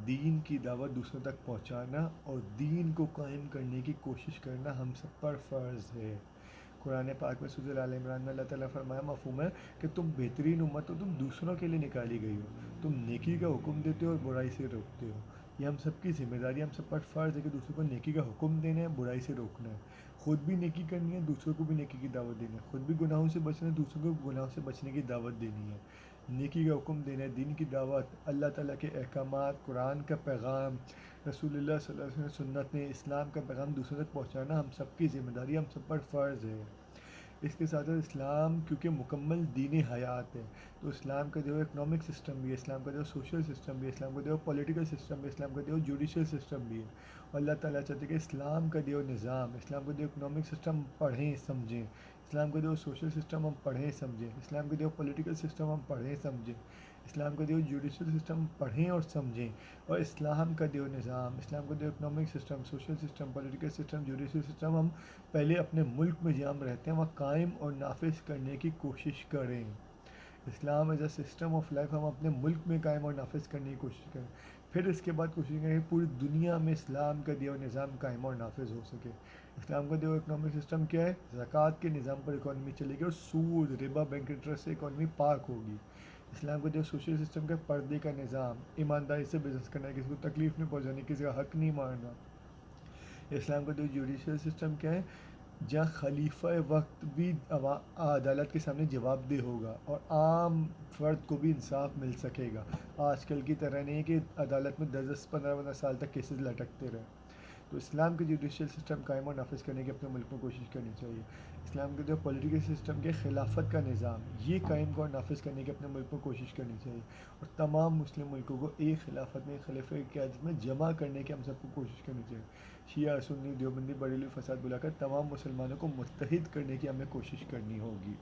دین کی دعوت دوسروں تک پہنچانا اور دین کو قائم کرنے کی کوشش کرنا ہم سب پر فرض ہے۔ قرآن پاک میں سورہ آل عمران میں اللہ تعالیٰ فرمایا مفہوم ہے کہ تم بہترین امت ہو، تم دوسروں کے لیے نکالی گئی ہو، تم نیکی کا حکم دیتے ہو اور برائی سے روکتے ہو۔ یہ ہم سب کی ذمہ داری، ہم سب پر فرض ہے کہ دوسروں کو نیکی کا حکم دینا ہے، برائی سے روکنا ہے، خود بھی نیکی کرنی ہے، دوسروں کو بھی نیکی کی دعوت دینی ہے، خود بھی گناہوں سے بچنا ہے، دوسروں کو گناہوں سے بچنے کی دعوت دینی ہے، نیکی کا حکم دینا ہے، دین کی دعوت، اللہ تعالیٰ کے احکامات، قرآن کا پیغام، رسول اللہ صلی اللہ علیہ وسلم سنت نے اسلام کا پیغام دوسروں تک پہنچانا ہم سب کی ذمہ داری، ہم سب پر فرض ہے۔ اس کے ساتھ ساتھ اسلام کیونکہ مکمل دین حیات ہے، تو اسلام کا جو اکنامک سسٹم بھی ہے، اسلام کا جو سوشل سسٹم بھی ہے، اسلام کا جو پولیٹیکل سسٹم بھی ہے، اسلام کا جو جوڈیشل سسٹم بھی ہے، اور اللہ تعالیٰ چاہتے ہیں کہ اسلام کا جو نظام، اسلام کا جو اکنامک سسٹم پڑھیں سمجھیں، اسلام کا جو سوشل سسٹم ہم پڑھیں سمجھیں، اسلام کا جو پولیٹیکل سسٹم ہم پڑھیں سمجھیں، اسلام کا جو جوڈیشل سسٹم پڑھیں اور سمجھیں، اور اسلام کا جو نظام، اسلام کا جو economic system, social system, political system, judicial system ہم پہلے اپنے ملک میں جہاں ہم رہتے ہیں وہاں قائم اور نافذ کرنے کی کوشش کریں۔ Islam as a system of life ہم اپنے ملک میں قائم اور نافذ کرنے کی کوشش کریں، پھر اس کے بعد کوشش کریں کہ پوری دنیا میں اسلام کا دیا نظام قائم اور نافذ ہو سکے۔ اسلام کا جو اکنامک سسٹم کیا ہے؟ زکوٰۃ کے نظام پر اکانومی چلے گی اور سود، ربا، بینک انٹرسٹ سے اکانومی پاک ہوگی۔ اسلام کا جو سوشل سسٹم کا پردے کا نظام، ایمانداری سے بزنس کرنا، کسی کو تکلیف نہیں پہنچانی، کسی کا حق نہیں مارنا۔ اسلام کا جو جوڈیشل سسٹم کیا ہے؟ جہاں خلیفہ وقت بھی عدالت کے سامنے جواب دہ ہوگا اور عام فرد کو بھی انصاف مل سکے گا، آج کل کی طرح نہیں کہ عدالت میں 10-15 سال تک کیسز لٹکتے رہے۔ تو اسلام کے جوڈیشل سسٹم قائم اور نافذ کرنے کی اپنے ملک میں کوشش کرنی چاہیے۔ اسلام کے جو پولیٹیکل سسٹم کے خلافت کا نظام، یہ قائم اور نافذ کرنے کی اپنے ملک میں کوشش کرنی چاہیے، اور تمام مسلم ملکوں کو ایک خلافت میں، ایک خلیفہ کی قیادت میں جمع کرنے کی ہم سب کو کوشش کرنی چاہیے۔ شیعہ، سنی، دیوبندی، بریلوی، فساد بلا کر تمام مسلمانوں کو متحد کرنے کی ہمیں کوشش کرنی ہوگی۔